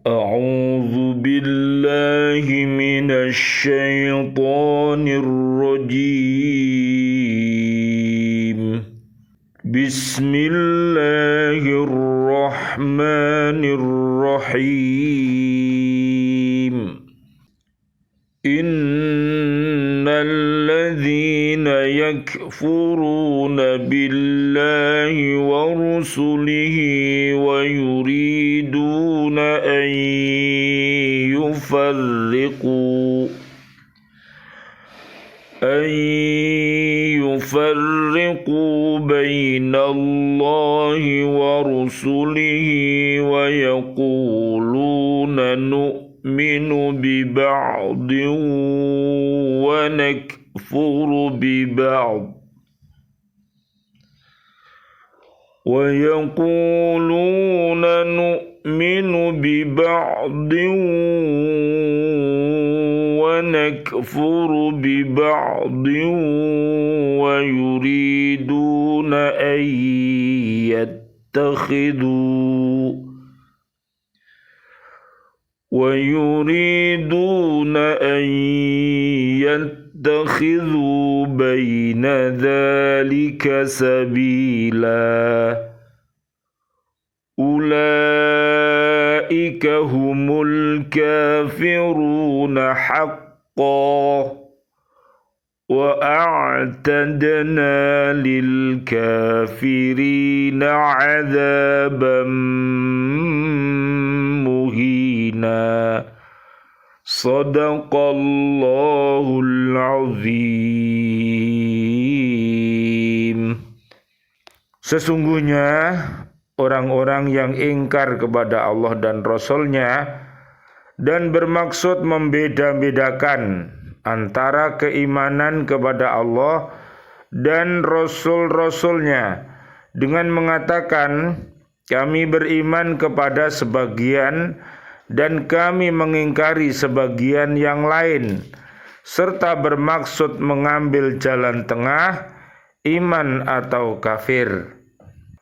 أعوذ بالله من الشيطان الرجيم بسم الله الرحمن الرحيم إن الذين يكفرون بالله ورسله ويريدون أن يفرقوا بين الله ورسله ويقولون نؤمن ببعض ونكفر ببعض ويريدون أن يتخذوا بين ذلك سبيلا أولئك هم الكافرون حقا وأعتدنا للكافرين عذابا مهينا صدق الله العظيم. Sesungguhnya orang-orang yang ingkar kepada Allah dan Rasul-Nya dan bermaksud membeda-bedakan antara keimanan kepada Allah dan Rasul-Rasul-Nya dengan mengatakan kami beriman kepada sebagian dan kami mengingkari sebagian yang lain, serta bermaksud mengambil jalan tengah iman atau kafir.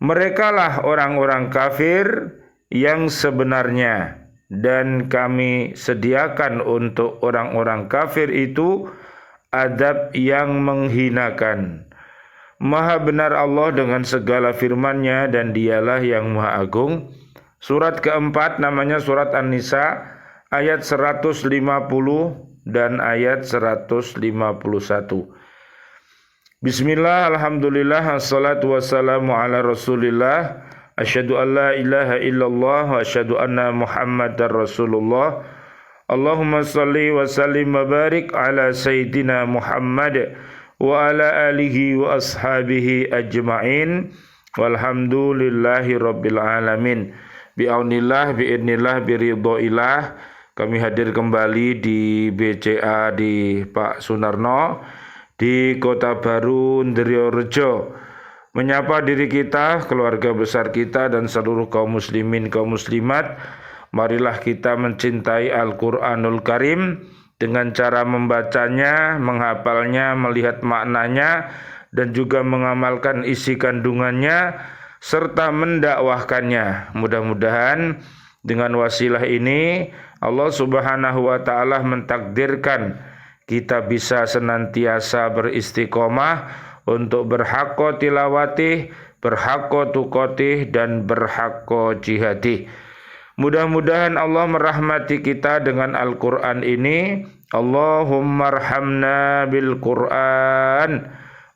Merekalah orang-orang kafir yang sebenarnya, dan kami sediakan untuk orang-orang kafir itu azab yang menghinakan. Maha benar Allah dengan segala firman-Nya dan Dialah yang Maha Agung. Surat keempat namanya surat An-Nisa ayat 150 dan ayat 151. Bismillah, alhamdulillah, assalatu wassalamu ala rasulillah, asyhadu an la ilaha illallah wa asyhadu anna muhammadar rasulullah. Allahumma salli wa sallim wa barik ala sayyidina Muhammad wa ala alihi wa ashabihi ajma'in walhamdulillahi rabbil alamin. Bi'aunillah, bi'idnillah, biridhoillah. Kami hadir kembali di BCA di Pak Sunarno di Kota Baru Ndriorejo, menyapa diri kita, keluarga besar kita, dan seluruh kaum muslimin, kaum muslimat. Marilah kita mencintai Al-Quranul Karim dengan cara membacanya, menghafalnya, melihat maknanya, dan juga mengamalkan isi kandungannya, serta mendakwahkannya. Mudah-mudahan dengan wasilah ini Allah Subhanahu wa Ta'ala mentakdirkan kita bisa senantiasa beristiqomah untuk berhaqqa tilawatih, berhaqqa tuqatih, dan berhaqqa jihadih. Mudah-mudahan Allah merahmati kita dengan Al-Quran ini. Allahumma arhamna bil Quran.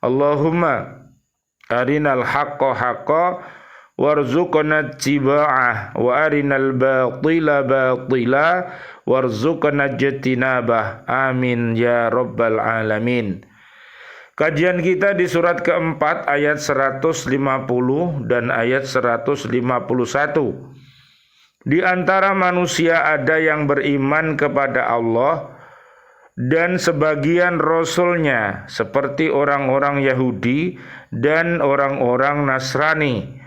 Allahumma arinal haqqa haqqa warzuqna ittiba'ah wa arinal batila batila warzuqna ijtinabah. Amin ya rabbal alamin. Kajian kita di surat keempat ayat 150 dan ayat 151. Di antara manusia ada yang beriman kepada Allah dan sebagian Rasul-Nya, seperti orang-orang Yahudi dan orang-orang Nasrani.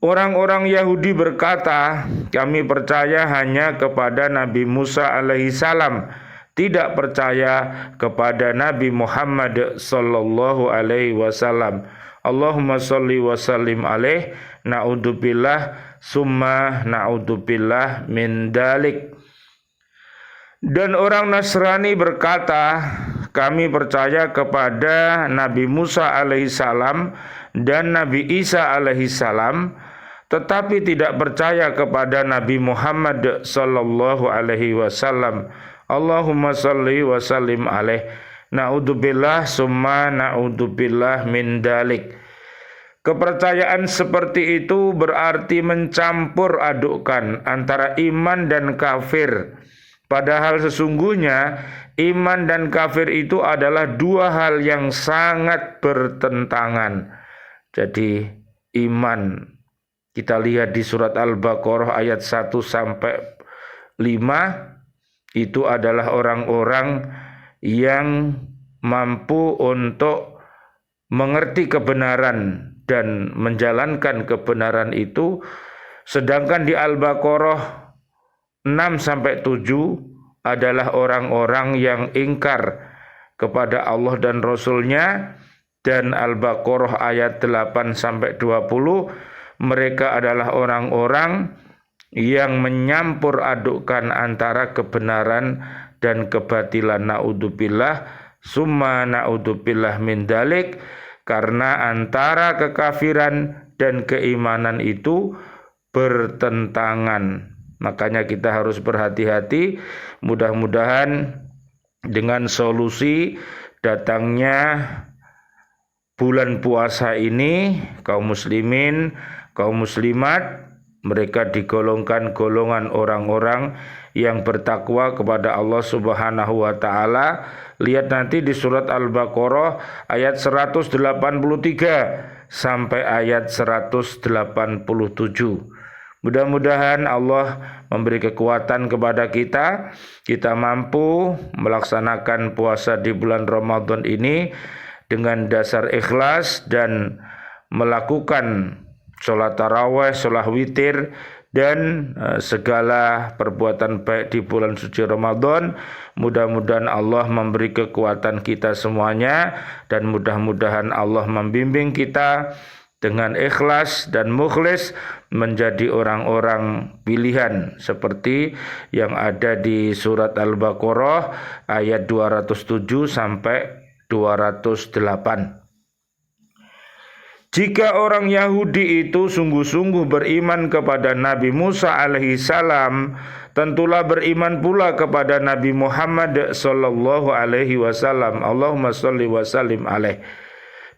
Orang-orang Yahudi berkata, kami percaya hanya kepada Nabi Musa alaihissalam, tidak percaya kepada Nabi Muhammad sallallahu alaihi wasallam. Allahumma sholli wa sallim alaih. Na'udzubillah. summa na'udzubillah min dalik. Dan orang Nasrani berkata, kami percaya kepada Nabi Musa alaihissalam dan Nabi Isa alaihissalam, tetapi tidak percaya kepada Nabi Muhammad sallallahu alaihi wasallam. Allahumma salli wa sallim alaih. Na'udzubillah summa na'udzubillah min dalik. Kepercayaan seperti itu berarti mencampur adukkan antara iman dan kafir. Padahal sesungguhnya iman dan kafir itu adalah dua hal yang sangat bertentangan. Jadi iman, kita lihat di surat Al-Baqarah ayat 1 sampai 5, itu adalah orang-orang yang mampu untuk mengerti kebenaran dan menjalankan kebenaran itu. Sedangkan di Al-Baqarah 6 sampai 7 adalah orang-orang yang ingkar kepada Allah dan Rasul-Nya. Dan Al-Baqarah ayat 8 sampai 20, mereka adalah orang-orang yang menyampur adukkan antara kebenaran dan kebatilan. Na'udzubillah summa na'udzubillah min dalik. Karena antara kekafiran dan keimanan itu bertentangan. Makanya kita harus berhati-hati. Mudah-mudahan dengan solusi datangnya bulan puasa ini, kaum muslimin, kaum muslimat, mereka digolongkan golongan orang-orang yang bertakwa kepada Allah Subhanahu wa taala. Lihat nanti di surat Al-Baqarah ayat 183 sampai ayat 187. Mudah-mudahan Allah memberi kekuatan kepada kita mampu melaksanakan puasa di bulan Ramadan ini dengan dasar ikhlas dan melakukan sholat tarawih, sholat witir, dan segala perbuatan baik di bulan suci Ramadan. Mudah-mudahan Allah memberi kekuatan kita semuanya, dan mudah-mudahan Allah membimbing kita dengan ikhlas dan mukhlis menjadi orang-orang pilihan seperti yang ada di surat Al-Baqarah ayat 207 sampai 208. Jika orang Yahudi itu sungguh-sungguh beriman kepada Nabi Musa alaihissalam, tentulah beriman pula kepada Nabi Muhammad sallallahu alaihi wasallam. Allahumma sholli wa sallim alaih.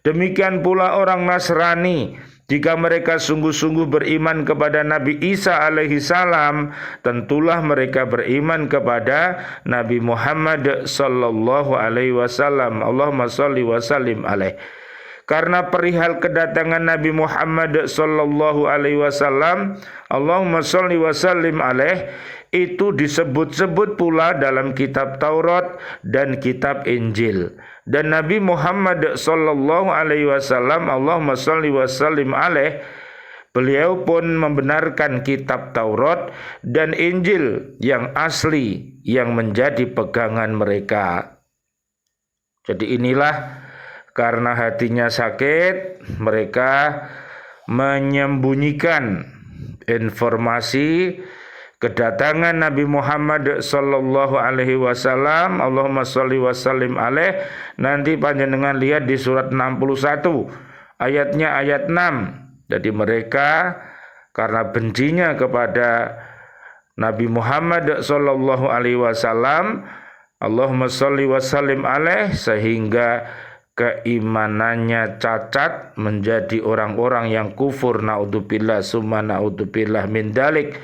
Demikian pula orang Nasrani, jika mereka sungguh-sungguh beriman kepada Nabi Isa alaihissalam, tentulah mereka beriman kepada Nabi Muhammad sallallahu alaihi wasallam. Allahumma sholli wa sallim alaih. Karena perihal kedatangan Nabi Muhammad sallallahu alaihi wasallam, Allahumma sholli wa sallim alaih, itu disebut-sebut pula dalam kitab Taurat dan kitab Injil. Dan Nabi Muhammad sallallahu alaihi wasallam, Allahumma sholli wa sallim alaih, beliau pun membenarkan kitab Taurat dan Injil yang asli yang menjadi pegangan mereka. Jadi inilah karena hatinya sakit, mereka menyembunyikan informasi kedatangan Nabi Muhammad sallallahu alaihi wasallam. Allahumma sholli wa sallim alaih. Nanti panjenengan lihat di surat 61 ayatnya ayat 6. Jadi mereka karena bencinya kepada Nabi Muhammad sallallahu alaihi wasallam, Allahumma sholli wa sallim alaih, sehingga keimanannya cacat menjadi orang-orang yang kufur. Naudzubillah summa naudzubillah min dalik.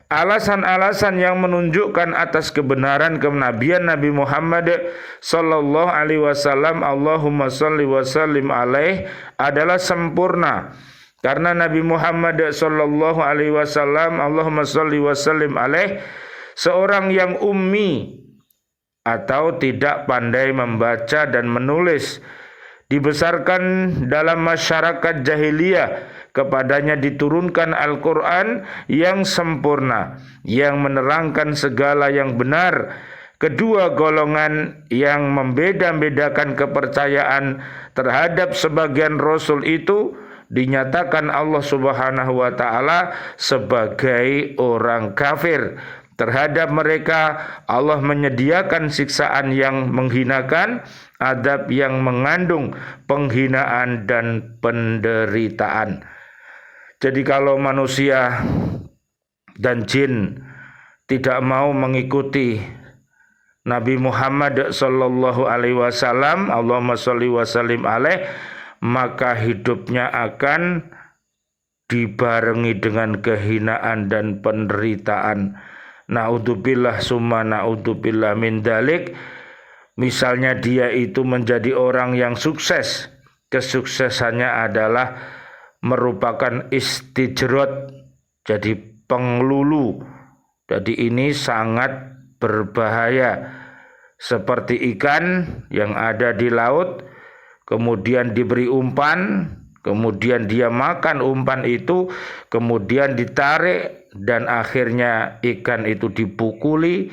Alasan-alasan yang menunjukkan atas kebenaran kenabian Nabi Muhammad sallallahu alaihi wasallam, Allahumma sholli wa sallim alaih, adalah sempurna. Karena Nabi Muhammad sallallahu alaihi wasallam, Allahumma sholli wa sallim alaih, seorang yang ummi atau tidak pandai membaca dan menulis, dibesarkan dalam masyarakat jahiliyah, kepadanya diturunkan Al-Quran yang sempurna, yang menerangkan segala yang benar. Kedua golongan yang membeda-bedakan kepercayaan terhadap sebagian Rasul itu dinyatakan Allah Subhanahu wa taala sebagai orang kafir. Terhadap mereka Allah menyediakan siksaan yang menghinakan, adab yang mengandung penghinaan dan penderitaan. Jadi kalau manusia dan jin tidak mau mengikuti Nabi Muhammad sallallahu alaihi wasallam, Allahumma sholli wa sallim alaih, maka hidupnya akan dibarengi dengan kehinaan dan penderitaan. Na'udzubillah summa na'udzubillah min dalik. Misalnya dia itu menjadi orang yang sukses, kesuksesannya adalah merupakan istijrot, jadi penglulu. Jadi ini sangat berbahaya. Seperti ikan yang ada di laut, kemudian diberi umpan, kemudian dia makan umpan itu, kemudian ditarik, dan akhirnya ikan itu dipukuli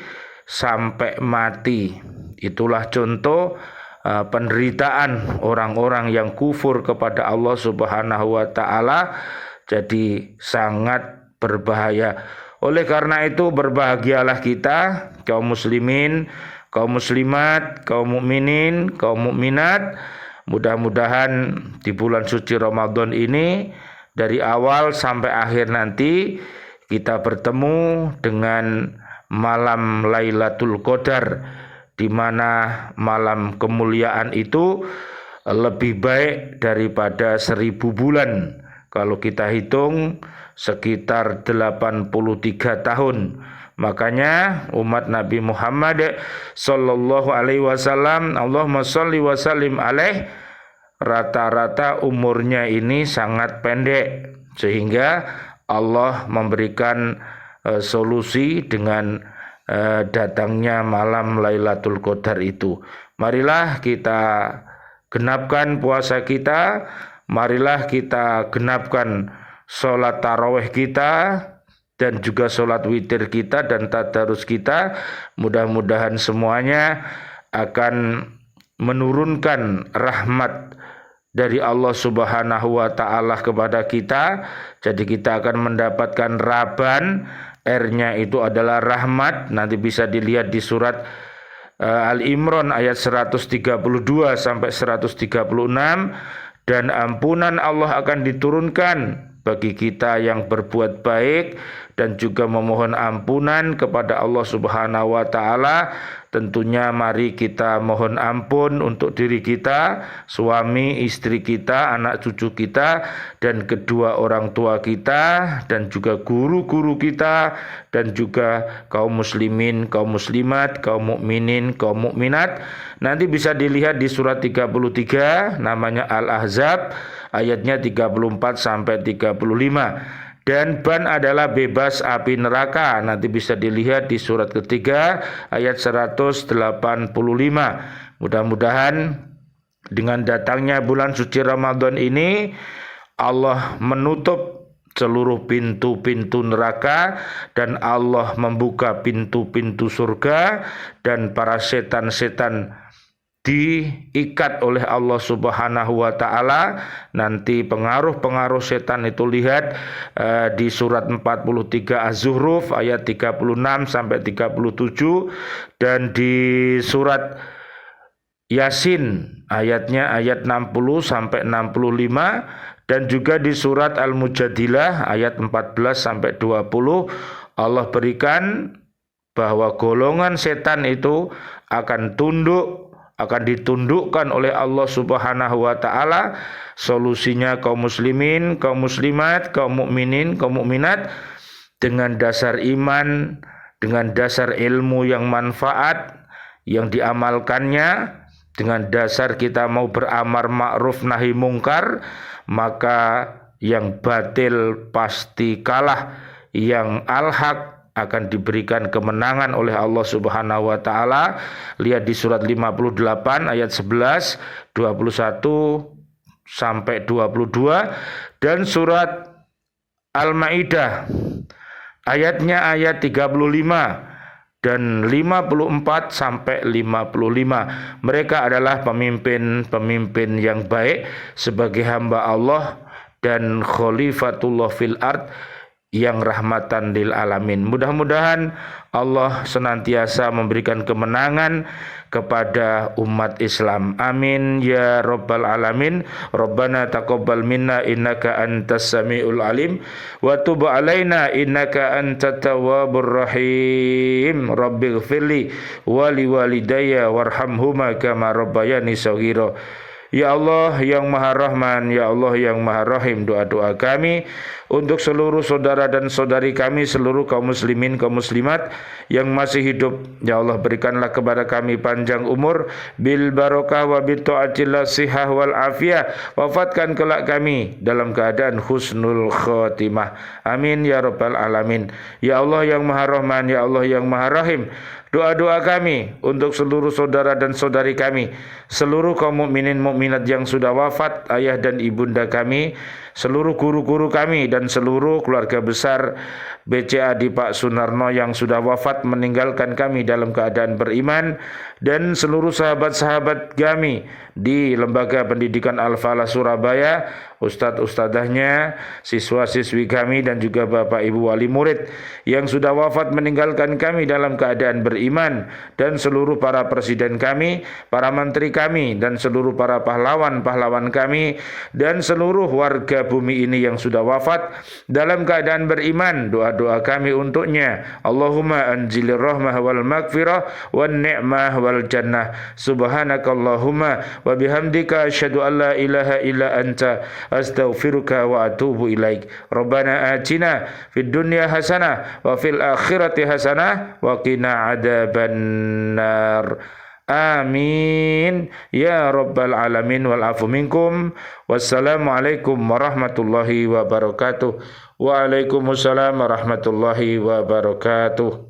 sampai mati. Itulah contoh penderitaan orang-orang yang kufur kepada Allah Subhanahu wa taala. Jadi sangat berbahaya. Oleh karena itu berbahagialah kita kaum muslimin, kaum muslimat, kaum mukminin, kaum mukminat. Mudah-mudahan di bulan suci Ramadan ini dari awal sampai akhir nanti kita bertemu dengan malam Lailatul Qadar, di mana malam kemuliaan itu lebih baik daripada 1000 bulan. Kalau kita hitung sekitar 83 tahun. Makanya umat Nabi Muhammad sallallahu alaihi wasallam, Allahumma sholli wa sallim alaih, rata-rata umurnya ini sangat pendek, sehingga Allah memberikan solusi dengan datangnya malam Lailatul Qadar itu. Marilah kita genapkan puasa kita, marilah kita genapkan sholat tarawih kita, dan juga sholat witir kita dan tadarus kita. Mudah-mudahan semuanya akan menurunkan rahmat dari Allah Subhanahu wa taala kepada kita. Jadi kita akan mendapatkan Raban, R-nya itu adalah rahmat. Nanti bisa dilihat di surat Al-Imran ayat 132 sampai 136. Dan ampunan Allah akan diturunkan bagi kita yang berbuat baik, dan juga memohon ampunan kepada Allah Subhanahu wa taala. Tentunya mari kita mohon ampun untuk diri kita, suami, istri kita, anak cucu kita, dan kedua orang tua kita, dan juga guru-guru kita, dan juga kaum muslimin, kaum muslimat, kaum mukminin, kaum mukminat. Nanti bisa dilihat di surat 33, namanya Al-Ahzab, ayatnya 34 sampai 35. Dan ban adalah bebas api neraka. Nanti bisa dilihat di surat ketiga ayat 185. Mudah-mudahan dengan datangnya bulan suci Ramadan ini Allah menutup seluruh pintu-pintu neraka, dan Allah membuka pintu-pintu surga, dan para setan-setan diikat oleh Allah Subhanahu wa taala. Nanti pengaruh-pengaruh setan itu lihat di surat 43 Az-Zukhruf ayat 36 sampai 37, dan di surat Yasin ayatnya ayat 60 sampai 65, dan juga di surat Al-Mujadilah ayat 14 sampai 20 Allah berikan bahwa golongan setan itu akan ditundukkan oleh Allah Subhanahu wa taala. Solusinya kaum muslimin, kaum muslimat, kaum mukminin, kaum mukminat dengan dasar iman, dengan dasar ilmu yang manfaat yang diamalkannya, dengan dasar kita mau beramar ma'ruf nahi mungkar, maka yang batil pasti kalah, yang al-haq akan diberikan kemenangan oleh Allah Subhanahu wa taala. Lihat di surat 58 ayat 11, 21 sampai 22, dan surat Al-Maidah ayatnya ayat 35 dan 54 sampai 55. Mereka adalah pemimpin-pemimpin yang baik sebagai hamba Allah, dan khalifatullah fil ard yang rahmatan lil alamin. Mudah-mudahan Allah senantiasa memberikan kemenangan kepada umat Islam. Amin ya rabbal alamin. Rabbana taqabbal minna innaka antas samiul alim wa tub alaina innaka antat tawwabur rahim. Rabbighfirli wa liwalidayya warhamhuma kama rabbayani shaghira. Ya Allah yang Maha Rahman, Ya Allah yang Maha Rahim, doa-doa kami untuk seluruh saudara dan saudari kami, seluruh kaum muslimin, kaum muslimat yang masih hidup. Ya Allah, berikanlah kepada kami panjang umur, bil barokah wa bi taatillah sihah wal afiyah. Wafatkan kelak kami dalam keadaan husnul khotimah. Amin ya rabbal alamin. Ya Allah yang Maha Rahman, Ya Allah yang Maha Rahim, doa-doa kami untuk seluruh saudara dan saudari kami, seluruh kaum mukminin mukminat yang sudah wafat, ayah dan ibunda kami, seluruh guru-guru kami dan seluruh keluarga besar BCA di Pak Sunarno yang sudah wafat meninggalkan kami dalam keadaan beriman, dan seluruh sahabat-sahabat kami di Lembaga Pendidikan Al-Falah Surabaya, ustadz-ustadzahnya, siswa-siswi kami dan juga bapak ibu wali murid yang sudah wafat meninggalkan kami dalam keadaan beriman, dan seluruh para presiden kami, para menteri kami, dan seluruh para pahlawan-pahlawan kami, dan seluruh warga bumi ini yang sudah wafat dalam keadaan beriman. Doa-doa kami untuknya, Allahumma anzilir rahmah wal maghfirah wan ni'mah wal jannah. Subhanakallahumma wa bihamdika asyhadu an la ilaha illa anta astaghfiruka wa atubu ilaik. Rabbana atina fid dunya hasanah wa fil akhirati hasanah wa qina adzabannar. Amin ya rabbal alamin wal afu minkum. Wassalamualaikum warahmatullahi wabarakatuh. Waalaikumsalam warahmatullahi wabarakatuh.